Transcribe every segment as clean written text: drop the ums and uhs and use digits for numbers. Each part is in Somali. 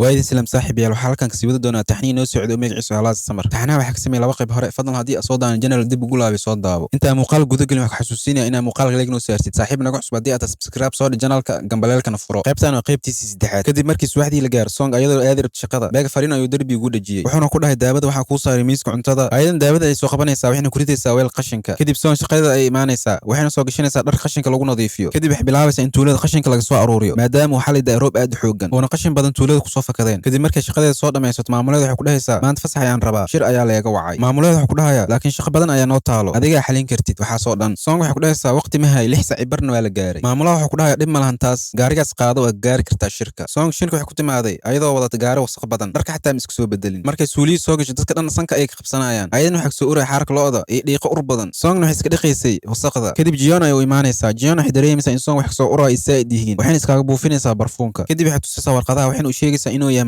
وايد سلام صاحب يا waxaa halkan kasii wada doonaa taxniin noo socdo magaciisa halaas samar taxnaha waxa ka sameeyay laba qayb hore fadlan hadii aad soo daan general dib ugu laabi soo daabo inta muuqaal guda galin waxa xasuusinaya in muuqaalka leegno saartid saaxiib naga cusub hadii aad subscribe soo channelka gambaleelkana furo qaybtan waa qaybtiisa saddexaad kadib markii subaxdii la gaar song ayadoo aad rabto shaqada beega fariin ayuu darbi ugu dhajiyay wuxuuna ku dhahay daawada waxa ku saaray miiska cuntada ayadan daawada ay soo qabanaysaa waxayna ku ridaysaa weel qashinka kadib song shaqada ay imaanaysaa waxayna soo gashanaysaa dhar qashinka lagu nadiifiyo kadib wax bilaabaysaa in tuulada qashinka laga soo aruuriyo maadaama waxa la roob aad xoogan oo qashin badan tuulada ku soo fakadeen kadib markay shaqadeeda soo dhamaysato maamuleed waxa ku dhahaysaa maanta fasax ayaan rabaa shir ayaa leega wacay maamuleed waxa ku dhahaya laakiin shaqo badan ayaa noo taalo adiga xalin kartid waxa soo dhan song waxa ku dhahaysaa waqti ma hay 6 saac barna waa la gaaray maamulaha waxa ku dhahaya dhib ma lahan taas gaarigaas qaado waa gaari kartaa shirka song shirka waxa ku timaaday ayadoo wadata gaari wasaq badan dharka xataa miska soo bedelin markay suuliyi soo gashay dadka dhan sanka ay ka qabsanayaan ayadan waxa soo uray xarka looda ee dhiiqo ur badan song waxa iska dhiqaysay wasaqda kadib Jion ay u imaanaysaa Jion waxa dareemaysaa in song wax soo uray isaay dihiin waxayna iskaga buufinaysaa barfuunka kadib waxa tusaysaa warqadaha waxayna u sheegaysaa inuu yahay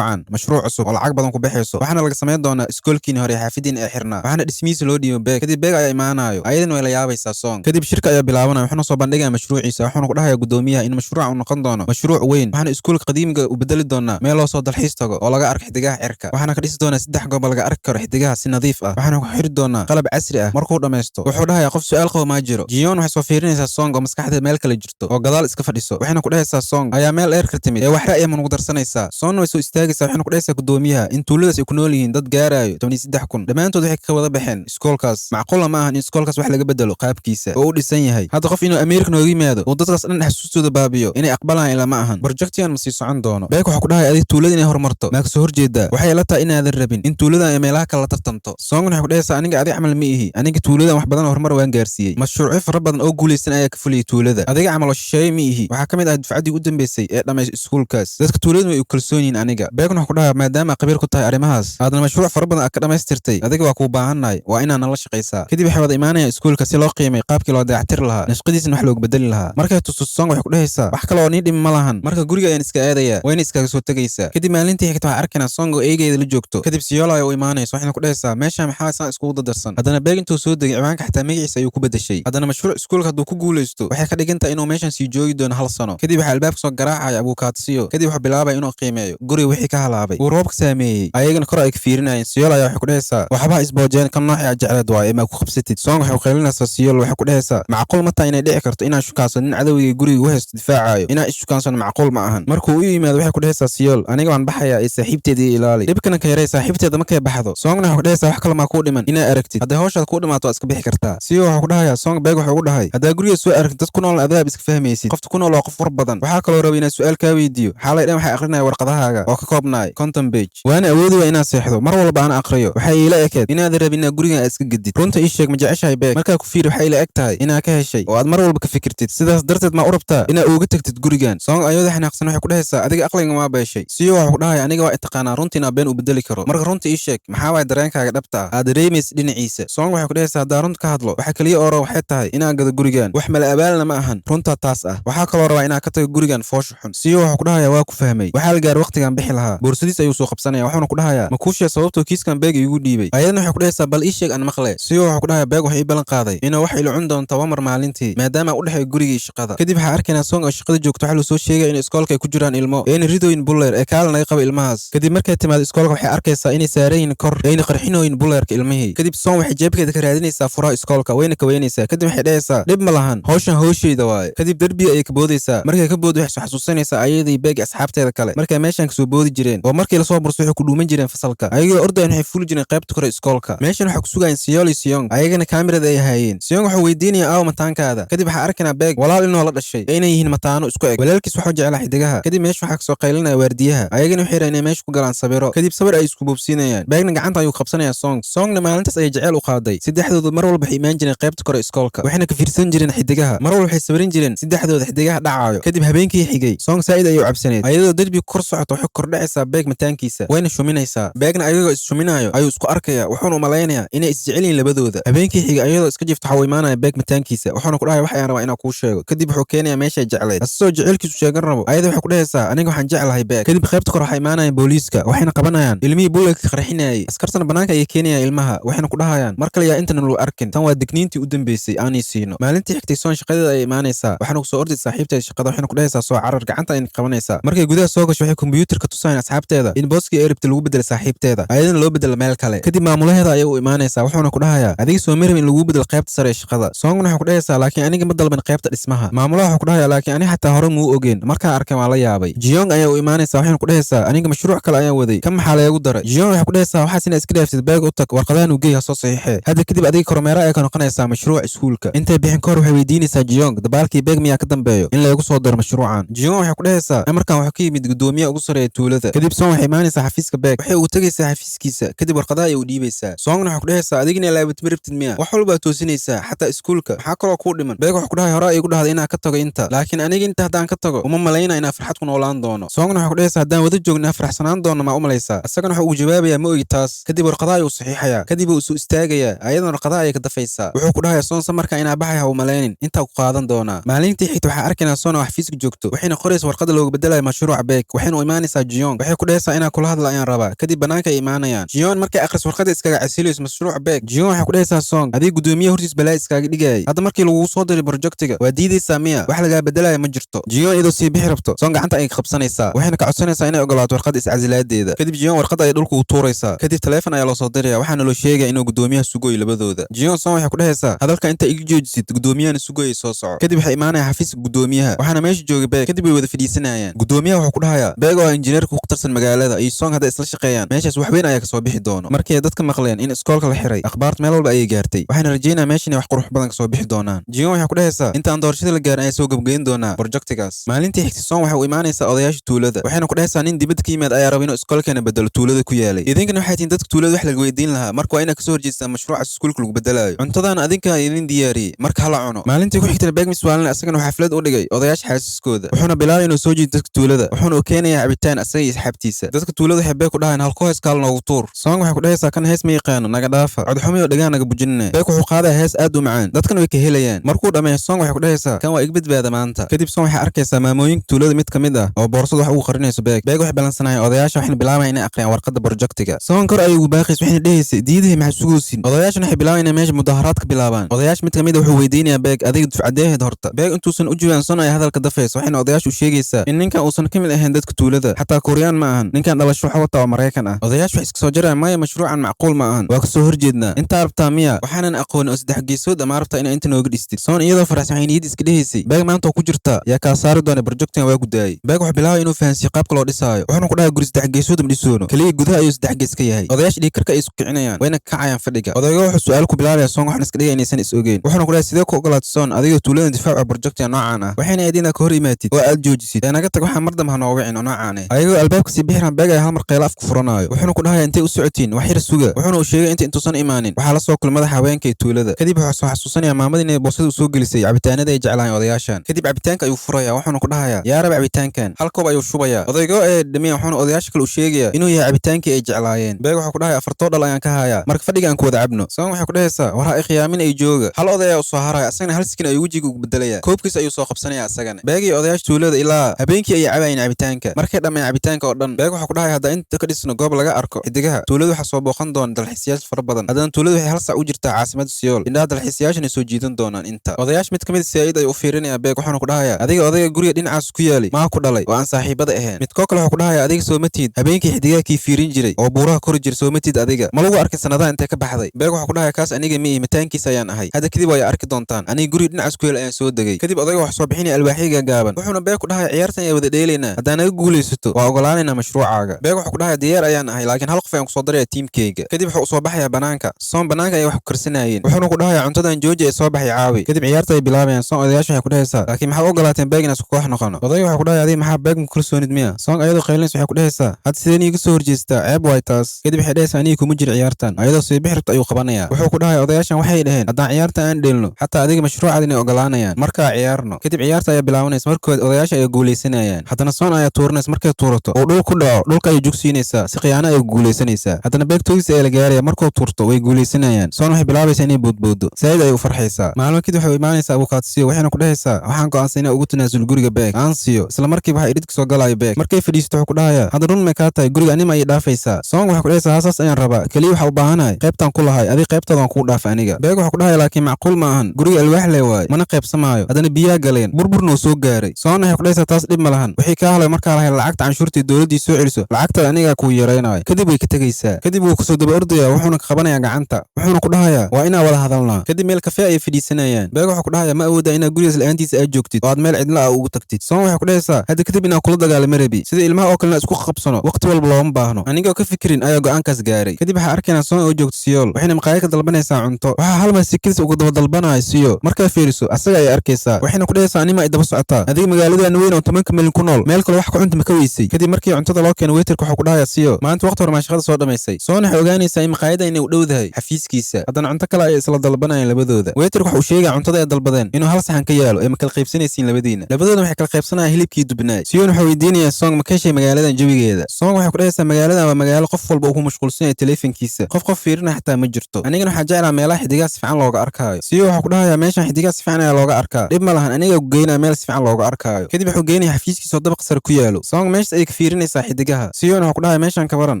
mashruuc cusub oo lacag badan ku bixayso waxaana laga sameyn doonaa iskoolkiina hore xaafidin ee xirnaa waxaana dhismihiisa loo dhiibo beeg kadib beeg ayaa imaanayo ayadan way la yaabaysaa song kadib shirka ayaa bilaabanaya wuxuuna soo bandhigaa mashruuciisa wuxuuna ku dhahayaa gudoomiyaha in mashruuca uu noqon doono mashruuc weyn waxaana iskoolka qadiimiga u bedeli doonaa meel loo soo dalxiis tago oo laga arko xidigaha cirka waxaana ka dhisi doonaa 3 goob laga arki karo xidigaha si nadiif ah waxaana ku xiri doonaa qalab casri ah markuu dhameysto wuxuu dhahayaa qof su'aal qabo ma jiro Jion waxay soo fiirinaysaa song oo maskaxdeeda meel kale jirto oo gadaal iska fadhiso waxayna ku dhahaysaa song ayaa meel dheer ka timid ee wax ra'yi ma ugu darsanaysaa song way soo istaagaysaa waxayna ku dhahaysaa gudoomiyaha in tuuladaas ay ku nool yihiin dad gaarayo 13000 dhamaantood waxay ka wada baxeen iskoolkaas macquul ma ahan in iskoolkaas wax laga bedelo qaabkiisa oo u dhisan yahay hadda qof inuu Ameerika nooga yimaado oo dadkaas dhan xasuustooda baabiyo inay aqbalaan ilaa ma ahan projectian ma sii socon doono beek waxa ku dhahay adiga tuulada inay horumarto ma ka soo horjeedaa waxay la tahay inaadan rabin in tuulada ay meelaha kala tartanto song waxa ku dhahaysaa aniga adiga camal ma ihi aniga tuulada wax badan horumar waan gaarsiiyay mashruuc fara badan oo guuleysan ayaa ka fuliyay tuulada adiga camal oo shisheeye ma ihi waxa kamid ah dufcadii u dambeysay ee dhameysay iskoolkaas dadka tuulada way u kalsooniin aniga beek waxa ku dhahay maadaama qabiir ku tahay arimahaas aadna mashruuc fara badan ka dhameystirtay adiga waa ku baahannahay waa inaan la shaqeysaa kadib waxa wada imaanaya iskoolka si loo qiimay qaabkii loo dayactir lahaa nashqadiisna wax loogu bedeli lahaa markay tusto song wax ku dhahaysaa wax kale oo nii dhim ma lahan marka guriga ayaan iska aadaya wayna iskaga soo tagaysaa kadib maalintii xigta waxa arkayna song oo eegeeda la joogto kadib Siyola ay u imaanayso waxayna ku dhahaysaa meesha maxaa san isku dadarsan hadana beeg intuu soo degay ciwaanka xataa magaciisa ayuu ku bedeshay hadana mashruuc iskoolka haduu ku guuleysto waxay ka dhigantaa inuu meeshan sii joogi doono hal sano kadib waxa albaabka soo garaacaya abukaadsiyo kadib waxa bilaabay inuu qiimeeyo guriga wixii ka halaabay uu roobka saameeyay ayagana kor ay ka fiirinayeen Siyola ayaa wax ku dhahaysaa waxba isboojeen kan nooc jecleed waay ma ku qabsatid song waxa uu qeylinaysaa Siyola waxa ku dhahaysaa macquul ma tahay inay dhici karto inaan shukaaso nin cadawga guriga u haysto difaacayo inaan ishukaansan macquul ma ahan markuu u yimaado waxa ku dhahaysaa Siyola aniga waan baxayaa ee saaxiibteedii ilaali dibkana ka yaray saaxiibteeda ma ka baxdo song waxa ku dhahaysaa wax kale ma ku dhiman inaa aragtid haddii hawshaad ku dhimaato iska bixi kartaa Siyola waxa ku dhahayaa song beeg waxa ugu dhahay hadda guriga soo aragtid dad ku nool adaab iska fahmaysid qofta ku nool waa qof war badan waxa kale oo rabay inaan su'aal ka weydiiyo xaalay dhan waxa aqrinaya warqadahaaga oo ka koobnaay content page waana awoodi waa inaan seexdo mar walba aan aqriyo waxa ila ekeed inaad rabin inaad guriga iska gadid runta ii sheeg ma jeceshahay beeg markaa ku fiir waxa ila eg tahay inaad ka heshay oo aad mar walba ka fikirtid sidaas darteed ma u rabtaa inaad uga tagtid gurigan song ayada xanaaqsan waxa ku dhahaysaa adiga aqliga ma beeshay Siyo waxa ku dhahay aniga waa taqaanaa runtina been u bedeli karo marka runta ii sheeg maxaa way dareenkaaga dhabta aad dareemaysid dhinaciisa song waxa ku dhahaysaa hadaa runta ka hadlo waxa kaliya oo waxay tahay inaad gado gurigan wax mala abaalna ma ahan runta taas ah waxa kale oo rabaa inaad ka tago gurigan foosh xun Siyo waxa ku dhahayaa waa ku fahmay waxa la gaar waqtigan bixi lahaa boorsadiis ayuu soo qabsanaya waxaana ku dhahayaa ma ku sheeg sababtoo kiiskan beeg igu dhiibay ayadana waxa ku dhahaysaa bal ii sheeg aan maqlay Siyo waxa ku dhahayaa beeg waxa ii balan qaaday inuu wax ila cun doonto mar maalintii maadaama u dhaxay guriga iyo shaqada kadib waxa arkayna song oo shaqada joogto waxa loo soo sheegay in iskoolka ay ku jiraan ilmo ee ridooyin buller ee kaalna ay qabo ilmahaas kadib markay timaado iskoolka waxay arkaysaa inay saareen kor ee qarxinooyin bullerka ilmihii kadib song waxay jeebkeeda ka raadinaysaa furaha iskoolka wayna ka weynaysaa kadib waxay dhahaysaa dhib ma lahan hawshan hawsheeda waaye kadib darbiga ay ka boodaysaa markay ka booddo waxay xasuusanaysaa ayadii beeg asxaabteeda kale markay meeshan ka soo boodi jireen oo markii la soo burso waxay ku dhuuman jireen fasalka ayagoo ordayn waxay fuli jireen qaybta kore iskoolka meeshan waxa ku sugayeen Siyola Siyong ayagana kaamirada ay hayeen Siyong waxa weydiinaya aaw mataankaada kadib waxa arkayna beeg walaal inoo la dhashay inay yihiin mataano isku eg walaalkiis waxa jecel xidigaha kadib meesha waxa ka soo qaylinaya waardiyaha ayagana waxay raynay meesha ku galaan sabiro kadib sabir ay isku boobsiinayaan beegna gacanta ayuu qabsanaya songna maalintaas ay jecel u qaaday saddexdooda mar walba waxay imaan jireen qaybta kore iskoolka waxayna ka fiirsan jireen xidigaha mar walba waxay sawirin jireen saddexdooda xidigaha dhacayo kadib habeenkii xigay song saaid ayuu cabsaneed ayadoo darbi kor socoto waxay kordhacaysaa beeg mataankiisa wayna shuminaysaa beegna ayagoo is shuminayo ayuu isku arkaya wuxuuna u malaynayaa inay is jecelyiin labadooda habeenkii xigay ayadoo iska jifto waxa uu imaanaya beeg mataankiisa wuxuuna ku dhahay wax ayaan rabaa inaan kuu sheego kadib wuxuu keenayaa meesha jecleed asoo jecelkiisu sheegan rabo ayada waxay ku dhahaysaa aniga waxaan jeclahay beeg kadib qaybta kor waxa imaanayaan booliiska waxayna qabanayaan ilmihii bulletka qarxinayay askartana banaanka ayay keenayaan ilmaha waxayna ku dhahayaan mar kale yaa intan loo arkin tan waa digniintii u dambeysay aanay siino maalintii xigtay song shaqadeeda ay imaanaysaa waxaana ku soo orday saaxiibteeda shaqada waxayna ku dhahaysaa soo carar gacanta ay qabanaysaa markay gudaha soo gasho waxay kombiyuutarka tusayn asxaabteeda in booskii ay rabtay lagu bedelo saaxiibteeda ayadana loo bedelo meel kale kadib maamulaheeda ayay u imaanaysaa wuxuuna ku dhahayaa adiga soo marib in lagu bedelo qaybta sare ee shaqada soongna waxay ku dhahaysaa laakiin aniga ma dalban qaybta dhismaha maamulaha wuxuu ku dhahayaa laakiin aniga xataa hore muu ogeen markaa arkay waan la yaabay jiyong ayaa u imaanaysaa waxayna ku dhahaysaa aniga mashruuc kale ayaan waday kan maxaa lagu daray jiyong waxay ku dhahaysaa waxaas inaa iska dhaaftid beeg u tag warqadahan uu geey ha soo saxiixee hadda kadib adiga kormeera ay ka noqonaysaa mashruuca iskuulka intay bixin ka hor waxay weydiinaysaa jiyong dabaalkii beeg miyaa ka dambeeyo in lagu soo daro mashruucan jiyong waxay ku dhahaysaa amarkan wuxuu ka yimid gudoomiyaha ugu sareeya tuulada kadib soong waxay imaanaysaa xafiiska beeg waxay ugu tegaysaa xafiiskiisa kadib warqadaha ayay u dhiibaysaa soongna waxay ku dhahaysaa adigina laabat ma rabtid miya wax walbaa toosinaysaa xataa iskuulka maxaa kaloo kuu dhiman beeg wax ku dhahay hore ay igu dhahday inaan ka tago inta laakiin aniga inta haddaan ka tago uma malayna inaan farxad ku noolaan doono soongna waxay ku dhahaysaa haddaan wada joogna faraxsanaan doono maa u malaysaa isagana waxa uu jawaabayaa ma ogi taas kadib warqadaha ayuu saxiixayaa kadib uu isu istaagayaa ayadana warqadaha ayay ka dafaysaa wuxuu ku dhahayaa soon samarka inaa baxay ha u malaynin intaa ku qaadan doonaa maalintii xigta waxaa arkaynaa soona wax xafiiska joogto waxayna qoraysa warqada looga bedelayo mashruuca beeg waxayna u imaanaysaa jiyong waxay ku dhahaysaa inaan kula hadla ayaan rabaa kadib banaanka ay imaanayaan jiyong markay akhris warqada iskaga casilayso mashruuca beeg jiyong waxay ku dhahaysaa soong adiga gudoomiyaha hortiis balaa iskaaga dhigayay hadda markii lagugu soo diray projectiga waa diidaysaa miya wax lagaa bedelaya ma jirto jiyong iyadoo sii bixi rabto soong gacanta ayay qabsanaysaa waxayna ka codsanaysaa inay ogolaato warqada iscasilaadeeda kadib jiyong warqada ayay dhulka u tuuraysaa kadib taleefon ayaa loo soo diraya waxaana loo sheegaya inuu gudoomiyaha sugoy labadooda jiyong soong waxay ku dhahaysaa hadalka inta iga joojisid gudoomiyahana sugoyay soo soco kadib waxay imaanayaan xafiiska gudoomiyaha waxaana meesha jooga beeg kadib way wada fadhiisanayaan gudoomiyaha wuxuu ku dhahayaa beeg oo injineerka ku tirsan magaalada iyo soong hadday isla shaqeeyaan meeshaas wax weyn ayaa kasoo bixi doono markii ay dadka maqleen in iskoolka la xiray akhbaarta meel walba ayay gaartay waxaana rajeynaya meesha inay wax qurux badan kasoo bixi doonaan jiyong waxay ku dhahaysaa intaan doorashada la gaarin ayaa soo gebgeyn doonaa projectigaas maalintii xigta soong waxay u imaanaysaa odayaasha tuulada waxayna ku dhahaysaa nin dibadda ka yimaad ayaa raba inuu iskoolkeena bedelo tuulada ku yaalay idinkana waxay tihiin dadka tuulada wax laga weydiin lahaa marka waa inaad kasoo horjeestaan mashruucaas iskuulka lagu bedelayo cuntadana adinka idin diyaariyey marka hala cuno maalintii ku xigtana beeg miswaalina isagana xaflad u dhigay odayaasha xaasiskooda wuxuuna bilaabay inuu soo jiido dadka tuulada wuxuuna u keenayaa cabitaan asaga iyo asxaabtiisa dadka tuulada waxay beeg ku dhahayn halkoo hees kaal noogu tuur soong waxay ku dhahaysaa kan hees ma yaqaano naga dhaafa codxumi oo dhagaan naga bujinina beeg wuxuu qaadaya hees aad u macaan dadkana way ka helayaan markuu dhammeeyo soong waxay ku dhahaysaa kan waa iga badbaada maanta kadib soong waxay arkaysaa maamooyinka tuulada mid ka mid ah oo boorsada wax ugu qarinayso beeg waxay balansanayaan odayaasha waxayna bilaabayan inay aqriyaan warqada projectiga soong kor ayay ugu baaqays waxayna dhahaysay diidahay maxaa sugoosin odayaashana waxay bilaabayan inay meesha mudaharaad ka bilaabaan odayaasha mid ka mid ah wuxuu weydiinayaa beeg adiga dufcadeeheed horta beeg intuusan u jawaan son ay hadalka dafayso waxayna odayaasha u sheegaysaa in ninkan uusan ka mid ahayn dadka tuulada xataa kuuriyaan ma ahan ninkan dhalasho waxa wata oo maraykan ah odayaasha waxay iska soo jarayaan maya mashruucan macquul ma ahan waa kasoo horjeednaa intaa rabtaa miya waxaanan aqoonin oo saddex geesood ama rabtaa inaa inta nooga dhistid soon iyadoo faraxsan waxay niyad iska dhehaysay beeg maanta oo ku jirta yaa kaa saari doona projectigan waa gudaayay beeg wuxuu bilaabay inuu fahansiyo qaabka loo dhisaayo wuxuuna ku dhahay guri saddex geesood ma dhisoono keliya gudaha ayuu saddex gees ka yahay odayaasha dhiigkarka ay isku kicinayaan wayna ka kacayaan fadhiga odaygo wuxuu su'aal ku bilaabaya soon waxna iska dhigay inaysan is ogeyn wuxuuna ku dhahay sidee ku ogolaatay soon adigoo tuuladan difaaca projectiga noocaan ah waxayna ahayd inaad ka hor imaatid oo aad joojisid ee naga tag waxaa mar dambe ha noo wicin oo noocaan ah ayagoo albaabka sii bixiraan beeg ay hal mar qaylo afku furanaayo wuxuuna ku dhahaya intay u socotiin wax yar suga wuxuuna u sheegay intuusan imaanin waxaa la soo kulmay madaxa haweenka ee tuulada kadib wuxuu soo xasuusanaya maamadii inay boosada u soo gelisay cabitaanada ay jeclaayeen odayaashan kadib cabitaanka ayuu furaya wuxuuna ku dhahayaa yaa raba cabitaankan hal koob ayuu shubaya odaygo ee dhamiya wuxuuna odayaasha kale u sheegaya inuu yahay cabitaankii ay jeclaayeen beeg wuxuu ku dhahaya afartoo dhal ayaan ka hayaa marka fadhiga aan ku wada cabno soon waxay ku dhahaysaa war ha ikhyaamin ay jooga hal oday ayaa u soo haraya asagana hal sikin ayuu wejiga ugu bedelaya koobkiis ayuu soo qabsanaya asagana beeg iyo odayaasha tuulada ilaa habeenkii ayay cabayeen cabitaanka markay dhammeeyeen cabitaanka oo dhan beeg wuxuu ku dhahaya hadda inta ka dhisno goob laga arko xidigaha tuulada waxaa soo booqan doona dalxiisayaasha fara badan haddana tuulada waxay hal sac u jirtaa caasimada siyool indhaha dalxiisayaashana soo jiidan doonaan inta odayaasha mid ka mid saa'id ayuu u fiirinaya beeg wuxuuna ku dhahaya adiga odayga guriga dhinacaas ku yaali maa ku dhalay oo aan saaxiibada ahayn midkoo kale wuxuu ku dhahaya adiga soo matid habeenkii xidigaha kii fiirin jiray oo buuraha kori jira soo matid adiga ma lagu arkay sanadaha intee ka baxday beeg wuxuu ku dhahaya kaas aniga mi mataankiisa ayaan ahay hadda kadib way arki doontaan aniga guriga dhinacaas ku yaali ayaan soo degay kadib odayga wax soo bixinaya alwaaxiga gaaban wuxuuna beeg ku dhahaya ciyaartan ayaa wada dheelaynaa haddaan naga guulaysato waa ogolaanaynaa mashruucaaga beeg wuxuu ku dhahaya diyaar ayaan ahay laakiin hal qof ayaan kusoo daraya tiimkeyga kadib wuxuu usoo baxayaa banaanka soon banaanka ayay wax ku karsanayeen wuxuuna ku dhahaya cuntadan jooji ee soo baxay caawi kadib ciyaarta ay bilaabayaan soon odayaasha waxay ku dhahaysaa laakiin maxaad ogolaateen beeg inaas ku koox noqono odayga waxay ku dhahaya adiga maxaa beeg ma kalsoonid miya soon ayadoo qaylinaysa waxay ku dhahaysaa hadda sideen iiga soo horjeestaa ceeb waay taas kadib waxay dhahaysaa aniga kuma jira ciyaartan ayadoo sii bixi rabta ayuu qabanaya wuxuu ku dhahaya odayaashan waxay dhaheen haddaan ciyaarta aan dheelno xataa adiga mashruucaad inay ogolaanayaan markaa ciyaarno kadib ciyaarta ayaa bilaabanaysa markood odayaasha ay guulaysanayaan haddana soon ayaa tuuranaysa markay tuurato oo dhul ku dhaco dhulka ayay jugsiinaysaa si khiyaano ay guulaysanaysaa haddana beeg toogis ayaa la gaaraya markuu tuurto way guulaysanayaan soon waxay bilaabaysaa inay boodboodo saa'id ayay u farxaysaa maalmo kadib waxay u imaanaysaa abukaadsiyo waxayna ku dhahaysaa waxaan go'aansan inaa ugu tanaasul guriga beeg aan siiyo isla markiiba waxaa idhidka soo galaayo beeg markay fadhiisato wuxuu ku dhahaya hadda run may kaa tahay guriga anima ayay dhaafaysaa soon waxay ku dhahaysaa haasaas ayaan rabaa keliya waxaa u baahanahay qaybtaan ku lahay adiga qaybtaadaan kuu dhaafa aniga beeg wuxuu ku dhahaya laakiin macquul ma ahan guriga alwaax le waaye mana qaybsamaayo haddana biyaa galeen burburna uu soo gaaray soon waxay ku dhahaysaa taas dhib ma lahan wixii kaa halay markaa lahay lacagta canshuurtii dowladdii soo celiso lacagta aniga ku yareynayo kadib way ka tegaysaa kadib wuu kusoo daba ordaya wuxuuna ka qabanayaa gacanta wuxuuna ku dhahayaa waa inaa wada hadalnaa kadib meel kafee ay fadhiisanayaan beeg wuxuu ku dhahayaa ma awooda inaad gurigaas la'aantiisa aad joogtid oo aad meel cidla ah ugu tagtid soon waxay ku dhahaysaa hadda kadib inaan kula dagaalamo rabi sida ilmaha oo kalena isku qabsano waqti walba looma baahno anigoo ka fikirin ayaa go'aankaas gaaray kadib waxaa arkaynaa soon oo joogto siyool waxayna maqaayad ka dalbanaysaa cunto waxaa hal mar sikadiis uga daba dalbanaya siyo markaa fiiriso asaga ay arkaysaa waxayna ku dhahaysaa anima ay daba socotaa adiga magaaladan weyn oo 10 milyan ku nool meel kale wax ka cunta ma ka weysay kadib markii cuntada loo keeno waiterka wuxuu ku dhahayaa siyo maanta waqti hore shaqada soo dhamaysay soon waxay ogaanaysaa in maqaayada inay u dhowdahay xafiiskiisa haddana cunto kale ay isla dalbanayaan labadooda waiterka wuxuu sheegaya cuntada ay dalbadeen inuu hal saxan ka yaalo ee ma kala qaybsanaysiin labadiina labadooda waxay kala qaybsanayaan hilibkii dubnaay siyoon wuxuu weydiinayaa soong ma ka heshay magaaladan jawigeeda soong waxay ku dhahaysaa magaaladan waa magaalo qof walba uu ku mashquulsan yahay teleefankiisa qof fiirina xataa ma jirto anigana waxaa jeclaa meelaha xidigaha si fiican looga arkaayo siyo wuxuu ku dhahayaa meeshan xidigaha si fiican ayaa looga arkaa dhib ma lahan aniga ku geynaa meel si fiican looga arkaayo kadib wuxuu geynayaa xafiiskiisa oo dabaq sare ku yaalo soong meeshas ayay ka fiirinaysaa xidigaha siyoon wuxuu ku dhahayaa meeshan ka waran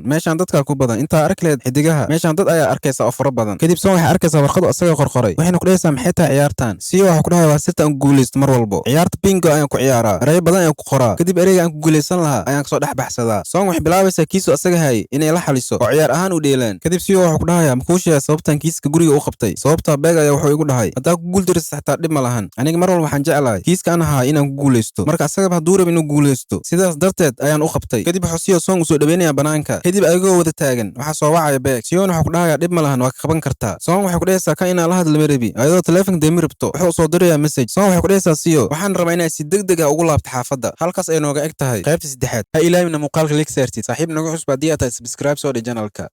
meeshan dadkaa ku badan intaa arki lahayd xidigaha meeshan dad ayaa arkaysa oo fara badan kadib soong waxay arkaysaa warqad asaga qorqoray waxayna ku dhahaysaa maxay tahay ciyaartan siyo wuxuu ku dhahayaa waa sirta aan ku guulaysto mar walbo ciyaarta bingo ayaan ku ciyaaraa ereyo badan ayaan ku qoraa kadib ereyga aan ku guulaysan lahaa ayaan kasoo dhex baxsadaa soong waxay bilaabaysaa kiisu asaga hayay inay la xaliso oo ciyaar ahaan u dheelaan kadib siyo wuxuu ku dhahayaa makuu sheegay sababtan kiiska guriga u qabtay sababtaa beeg ayaa wuxuu igu dhahay haddaa ku guuldarista xataa dhib ma lahan aniga mar walba waxaan jeclahay kiiska aan ahaa inaan ku guulaysto marka asagaba hadduu rab inuu guulaysto sidaas darteed ayaan u qabtay kadib wuxuu siyo soong usoo dhaweynayaa banaanka kadib ayagoo wada taagan waxaa soo wacaya beeg siyoon wuxuu ku dhahayaa dhib ma lahan waa ka qaban kartaa soong waxay ku dhahaysaa kan inaan la hadlama rabi ayadoo teleefanka deemi rabto wuxuu soo dirayaa message soong waxay ku dhahaysaa siyo waxaan rabaa inaad si degdeg ah ugu laabto xaafadda halkaas ay nooga eg tahay qaybta 3 ha ilaawina muuqaalka like saartid saaxiib nagu cusub haddii aad tahay subscribe soo dhig channelka